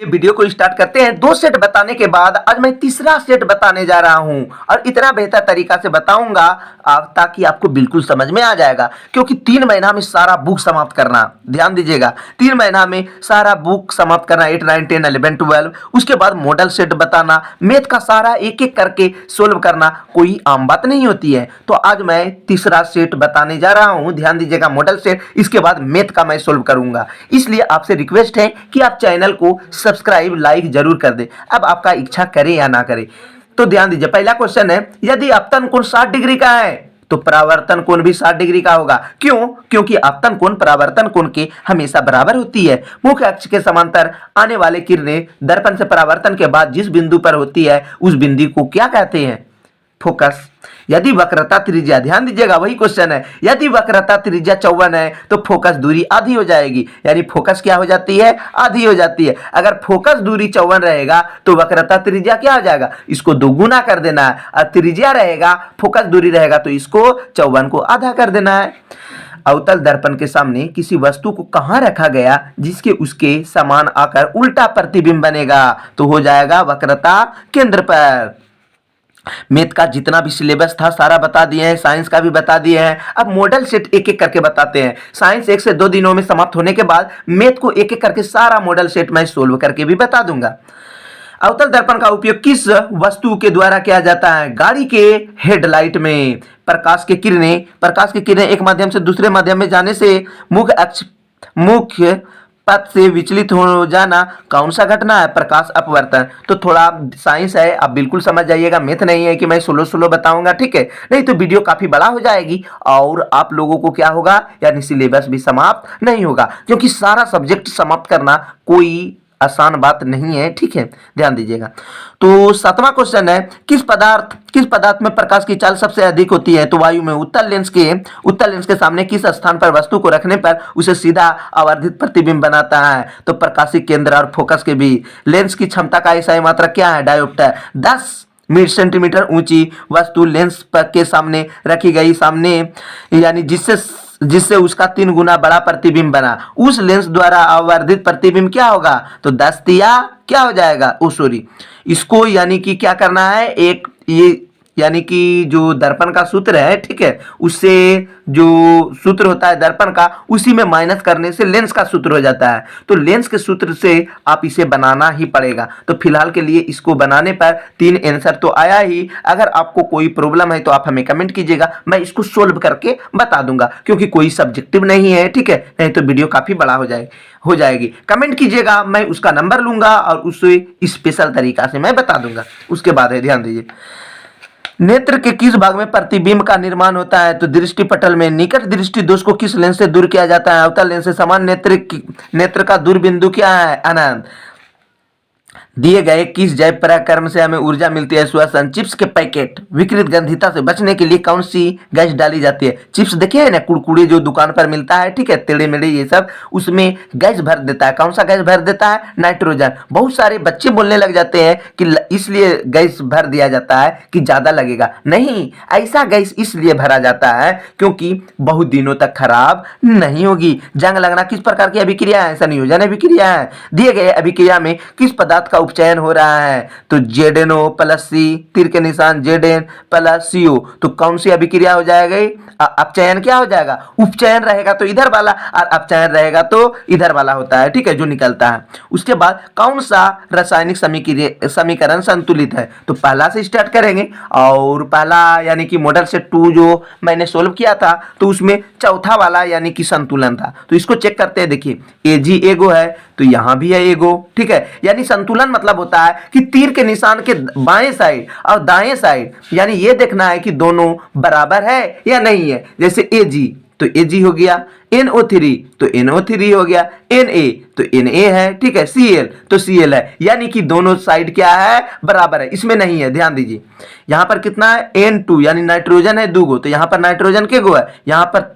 ये वीडियो को स्टार्ट करते हैं। 2 सेट बताने के बाद आज मैं तीसरा सेट बताने जा रहा हूं और इतना बेहतर तरीका से बताऊंगा ताकि आपको बिल्कुल समझ में आ जाएगा। क्योंकि 3 महीना में सारा बुक समाप्त करना, ध्यान दीजिएगा, 3 महीना में सारा बुक समाप्त करना, 8, 9, 10, 11, 12। उसके बाद मॉडल सेट बताना, मैथ का सारा एक एक करके सोल्व करना, कोई आम बात नहीं होती है। तो आज मैं तीसरा सेट बताने जा रहा हूं, ध्यान दीजिएगा, मॉडल सेट। इसके बाद मैथ का मैं सोल्व करूंगा। इसलिए आपसे रिक्वेस्ट है कि आप चैनल को सब्सक्राइब लाइक जरूर कर दे। अब आपका इच्छा करे या ना करे। तो ध्यान दीजिए, पहला क्वेश्चन है, यदि अपतन कोण 60 डिग्री का है तो परावर्तन कोण भी 60 डिग्री का होगा। क्यों? क्योंकि अपतन कोण परावर्तन कोण के हमेशा बराबर होती है। मुख्य अक्ष के समांतर आने वाले किरणें दर्पण से परावर्तन के बाद जिस बिंदु पर होती है उस बिंदु को क्या कहते हैं? फोकस। यदि वक्रता त्रिज्या, ध्यान दीजिएगा, वही क्वेश्चन है, यदि वक्रता त्रिज्या 54 है तो फोकस दूरी आधी हो जाएगी। यानी फोकस क्या हो जाती है? आधी हो जाती है। अगर फोकस दूरी 54 रहेगा तो वक्रता त्रिज्या क्या हो जाएगा? इसको दोगुना कर देना है। और त्रिज्या रहेगा, फोकस दूरी रहेगा तो इसको 54 को आधा कर देना है। अवतल दर्पण के सामने किसी वस्तु को कहां रखा गया जिसके उसके समान आकर उल्टा प्रतिबिंब बनेगा? तो हो जाएगा वक्रता केंद्र पर। मैथ का जितना भी सिलेबस था सारा बता दिए हैं, साइंस का भी बता दिए हैं। अब मॉडल सेट एक एक करके बताते हैं। साइंस 1 से 2 दिनों में समाप्त होने के बाद मैथ को एक एक करके सारा मॉडल सेट मैं सोल्व करके भी बता दूंगा। अवतल दर्पण का उपयोग किस वस्तु के द्वारा किया जाता है? गाड़ी के हेडलाइट में प्रकाश की किरणें एक माध्यम से दूसरे माध्यम में जाने से मुख्य पथ से विचलित हो जाना कौन सा घटना है? प्रकाश अपवर्तन। तो थोड़ा साइंस है, आप बिल्कुल समझ जाइएगा, मैथ नहीं है कि मैं स्लो बताऊंगा, ठीक है? नहीं तो वीडियो काफी बड़ा हो जाएगी और आप लोगों को क्या होगा, यानी सिलेबस भी समाप्त नहीं होगा। क्योंकि सारा सब्जेक्ट समाप्त करना कोई आसान बात नहीं है, ठीक है? ध्यान दीजिएगा। तो 7वां क्वेश्चन है, किस पदार्थ में प्रकाश की चाल सबसे अधिक होती है? तो वायु में। उत्तल लेंस के सामने किस स्थान पर वस्तु को रखने पर उसे सीधा आवर्धित प्रतिबिंब बनाता है? तो प्रकाशिक केंद्र और फोकस के बीच। लेंस की क्षमता का एसआई मात्रक क्या है? डायोप्टर। 10 सेंटीमीटर ऊंची वस्तु लेंस के सामने रखी गई, यानी जिससे उसका 3 गुना बड़ा प्रतिबिंब बना, उस लेंस द्वारा आवर्धित प्रतिबिंब क्या होगा? तो 10 तिया क्या हो जाएगा? इसको यानी कि क्या करना है, यानी कि जो दर्पण का सूत्र है, ठीक है, उससे जो सूत्र होता है दर्पण का, उसी में माइनस करने से लेंस का सूत्र हो जाता है। तो लेंस के सूत्र से आप इसे बनाना ही पड़ेगा। तो फिलहाल के लिए इसको बनाने पर 3 आंसर तो आया ही। अगर आपको कोई प्रॉब्लम है तो आप हमें कमेंट कीजिएगा, मैं इसको सोल्व करके बता दूंगा। क्योंकि कोई सब्जेक्टिव नहीं है, ठीक है? नहीं तो वीडियो काफी बड़ा हो जाएगी। कमेंट कीजिएगा, मैं उसका नंबर लूंगा और उसे स्पेशल तरीका से मैं बता दूंगा। उसके बाद है, ध्यान दीजिए, नेत्र के किस भाग में प्रतिबिंब का निर्माण होता है? तो दृष्टि पटल में। निकट दृष्टि दोष को किस लेंस से दूर किया जाता है? अवतल लेंस से। समान नेत्र का दूर बिंदु क्या है? अनंत। दिए गए किस जैव पराक्रम से हमें ऊर्जा मिलती है? श्वसन। चिप्स के पैकेट विकृत गंधिता से बचने के लिए कौन सी गैस डाली जाती है? चिप्स देखे है ना, कुरकुरे जो दुकान पर मिलता है, ठीक है, टेढ़े मेढ़े ये सब, उसमें गैस भर देता है। कौन सा गैस भर देता है? नाइट्रोजन। बहुत सारे बच्चे बोलने लग जाते हैं कि इसलिए गैस भर दिया जाता है कि ज्यादा लगेगा। नहीं, ऐसा गैस इसलिए भरा जाता है क्योंकि बहुत दिनों तक खराब नहीं होगी। जंग लगना किस प्रकार की अभिक्रिया है? संयोजन अभिक्रिया है। दिए गए अभिक्रिया में किस पदार्थ का उपचयन हो रहा है? तो ZnO प्लस C, तीर के निशान Zn प्लस CO। तो कौन सी अभिक्रिया हो जाएगी? अपचयन क्या हो जाएगा? उपचयन रहेगा तो इधर वाला और अपचयन रहेगा तो इधर वाला होता है, ठीक है, जो निकलता है। उसके बाद कौन सा रासायनिक समीकरण संतुलित है? तो पहला से स्टार्ट करेंगे और पहला यानी कि मॉडल सेट 2 जो मैंने सोल्व किया था तो उसमें चौथा वाला यानी कि संतुलन था। तो इसको चेक करते हैं। देखिए, AG एगो है तो यहां भी है एगो, ठीक है। यानी संतुलन मतलब होता है कि तीर के निशान के बाएं साइड और दाएं साइड, यानी ये देखना है कि दोनों बराबर है या नहीं है। जैसे AG तो AG हो गया, NO3 तो NO3 हो गया, Na तो Na है, ठीक है, Cl तो Cl है। यानी कि दोनों साइड क्या है? बराबर है। इसमें नहीं है, ध्यान दीजिए। यहां पर कितना है? N2 यानी नाइट्रोजन है 2 गो, तो यहां पर नाइट्रोजन के गो है, यहां पर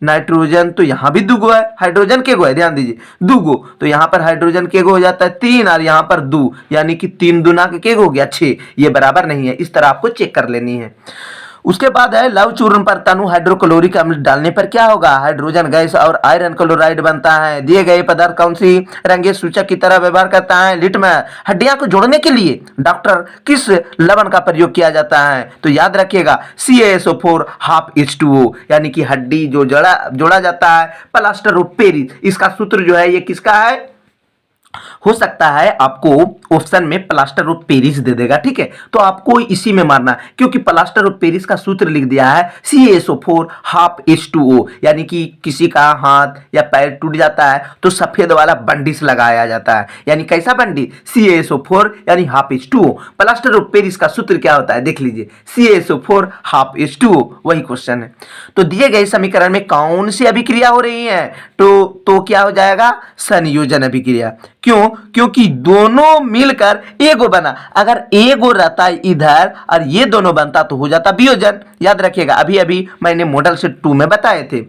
नाइट्रोजन तो यहां भी 2 गो है, हाइड्रोजन के गो है, ध्यान दीजिए 2 गो, तो यहां पर हाइड्रोजन के गो हो जाता है 3 और यहां पर 2, यानी कि 3 दूना के गो हो गया 6। ये बराबर नहीं है, इस तरह आपको चेक कर लेनी है। उसके बाद है लव चूर्ण पर तनु हाइड्रोक्लोरिक अम्ल डालने पर क्या होगा? हाइड्रोजन गैस और आयरन क्लोराइड बनता है। दिए गए पदार्थ कौन सी रंगीन सूचक की तरह व्यवहार करता है? लिटमस। हड्डियां को जोड़ने के लिए डॉक्टर किस लवण का प्रयोग किया जाता है? तो याद रखिएगा CaSO4 हाफ H2O, यानी कि हड्डी जो जोड़ा जाता है प्लास्टर ऑफ पेरिस। इसका सूत्र जो है ये किसका है? हो सकता है आपको ऑप्शन में प्लास्टर ऑफ पेरिस दे देगा, ठीक है, तो आपको इसी में मारना, क्योंकि प्लास्टर ऑफ पेरिस का सूत्र लिख दिया है CaSO4 हाफ H2O, यानी कि किसी का हाथ या पैर टूट जाता है तो सफेद वाला बंडिश लगाया जाता है, यानी कैसा बंडिश? CaSO4 यानी half H2O। Plaster of Paris का सूत्र क्या होता है देख लीजिए, CaSO4 हाफ H2O, वही क्वेश्चन है। तो दिए गए समीकरण में कौन सी अभिक्रिया हो रही है? तो क्या हो जाएगा? संयोजन अभिक्रिया। क्यों? क्योंकि दोनों मिलकर एगो बना। अगर एगो रहता इधर और ये दोनों बनता तो हो जाता वियोजन। याद रखिएगा, अभी अभी मैंने मॉडल सेट 2 में बताए थे।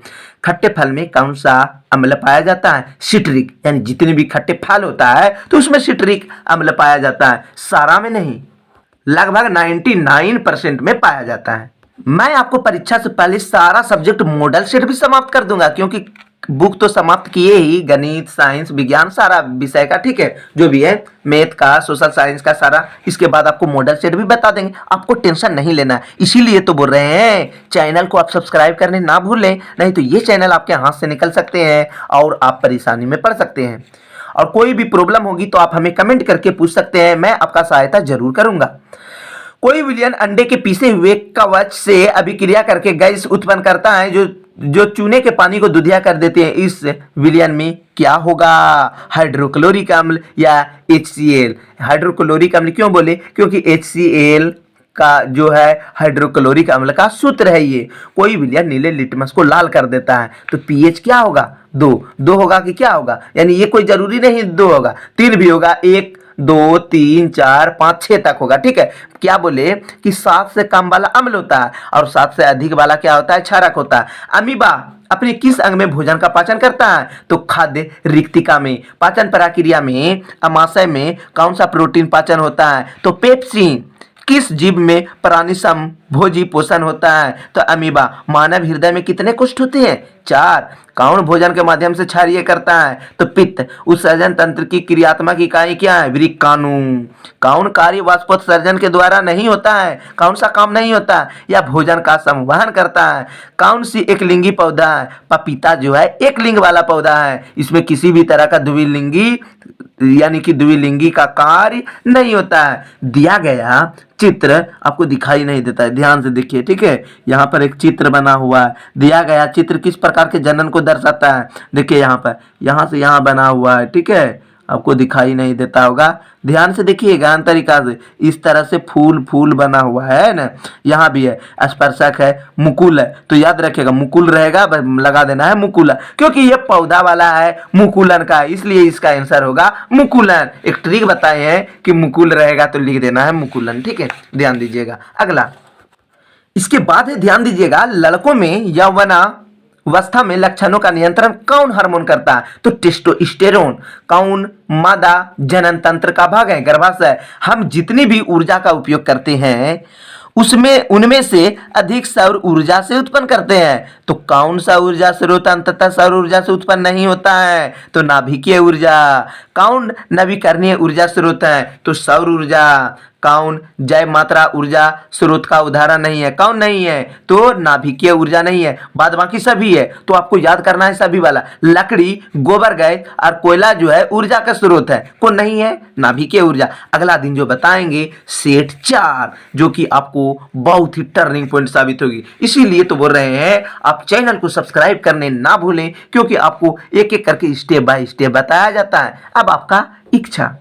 खट्टे फल में कौन सा अम्ल पाया जाता है? सिट्रिक, यानी जितने भी खट्टे फल होता है तो उसमें सिट्रिक अम्ल पाया जाता है, सारा में नहीं, लगभग 99% में पाया जाता है। मैं आपको परीक्षा से पहले सारा सब्जेक्ट मॉडल सेट भी समाप्त कर दूंगा, क्योंकि बुक तो समाप्त किए ही, गणित, साइंस, विज्ञान, सारा विषय का, ठीक है, जो भी है, मैथ का, सोशल साइंस का सारा। इसके बाद आपको मॉडल सेट भी बता देंगे, आपको टेंशन नहीं लेना है। इसीलिए तो बोल रहे हैं चैनल को आप सब्सक्राइब करने ना भूलें, नहीं तो ये चैनल आपके हाथ से निकल सकते हैं और आप परेशानी में पड़ सकते हैं। और कोई भी प्रॉब्लम होगी तो आप हमें कमेंट करके पूछ सकते हैं, मैं आपका सहायता जरूर करूंगा। कोई विलयन अंडे के पीसे हुए कवच से अभिक्रिया करके गैस उत्पन्न करता है जो चूने के पानी को दूधिया कर देते हैं। इस विलयन में क्या होगा? हाइड्रोक्लोरिक अम्ल या HCl। हाइड्रोक्लोरिक अम्ल क्यों बोले? क्योंकि HCl का जो है हाइड्रोक्लोरिक अम्ल का सूत्र है ये। कोई विलयन नीले लिटमस को लाल कर देता है तो pH क्या होगा? 2 होगा कि क्या होगा? यानी ये कोई जरूरी नहीं 2 होगा, 3 भी होगा, 1 2 3 4 5 6 तक होगा, ठीक है। क्या बोले कि 7 से कम वाला अम्ल होता है और 7 से अधिक वाला क्या होता है? क्षारक होता है। अमीबा अपने किस अंग में भोजन का पाचन करता है? तो खाद्य रिक्तिका में। पाचन प्रक्रिया में अमाशय में कौन सा प्रोटीन पाचन होता है? तो पेप्सिन। किस जीव में प्राणी समभोजी पोषण होता है? तो अमीबा। मानव हृदय में कितने कोष्ठ होते हैं? 4। कौन भोजन के माध्यम से क्षारीय करता है? तो पित्त। उत्सर्जन तंत्र की क्रियात्मक इकाई क्या है? वृक्काणु। कौन कार्य वाष्पोत्सर्जन के द्वारा नहीं होता है? कौन सा काम नहीं होता? या भोजन का संवहन करता है? कौन सी एक लिंगी पौधा है? पपीता जो है एक लिंग वाला पौधा है, इसमें किसी भी तरह का द्विलिंगी यानी कि द्विलिंगी का कार्य नहीं होता है। दिया गया चित्र आपको दिखाई नहीं देता है, ध्यान से देखिए, ठीक है। यहाँ पर एक चित्र बना हुआ है। दिया गया चित्र किस प्रकार के जनन को दर्शाता है? देखिए यहाँ पर, यहाँ से यहाँ बना हुआ है, ठीक है, आपको दिखाई नहीं देता होगा, ध्यान से देखिएगा तरीका से। इस तरह से फूल बना हुआ है ना, यहाँ भी है, स्पर्शक है, मुकुल है, तो याद रखिएगा मुकुल रहेगा, लगा देना है मुकुला, क्योंकि ये पौधा वाला है, मुकुलन का है, इसलिए इसका आंसर होगा मुकुलन। एक ट्रिक बताए हैं कि मुकुल रहेगा तो लिख देना है मुकुलन, ठीक है, ध्यान दीजिएगा। अगला इसके बाद है, ध्यान दीजिएगा, लड़कों में यौवना अवस्था में लक्षणों का नियंत्रण कौन हार्मोन करता है? तो टेस्टोस्टेरोन। कौन मादा जनन तंत्र का भाग है? गर्भाशय। हम जितनी भी ऊर्जा का उपयोग करते हैं उनमें से अधिक सौर ऊर्जा से उत्पन्न करते हैं, तो कौन सा ऊर्जा स्रोत अंततः सौर ऊर्जा से उत्पन्न नहीं होता है? तो नाभिकीय ऊर्जा। कौन नवीकरणीय ऊर्जा स्रोत है? तो सौर ऊर्जा। कौन जैव मात्रा ऊर्जा स्रोत का उदाहरण नहीं है? कौन नहीं है? तो नाभिकीय ऊर्जा नहीं है, बाद बाकी सभी है, तो आपको याद करना है सभी वाला। लकड़ी, गोबर गैस और कोयला जो है ऊर्जा का स्रोत है, कौन नहीं है? नाभिकीय ऊर्जा। अगला दिन जो बताएंगे सेट 4, जो कि आपको बहुत ही टर्निंग पॉइंट साबित होगी। इसीलिए तो बोल रहे हैं आप चैनल को सब्सक्राइब करने ना भूलें, क्योंकि आपको एक एक करके स्टेप बाय स्टेप बताया जाता है। अब आपका इच्छा।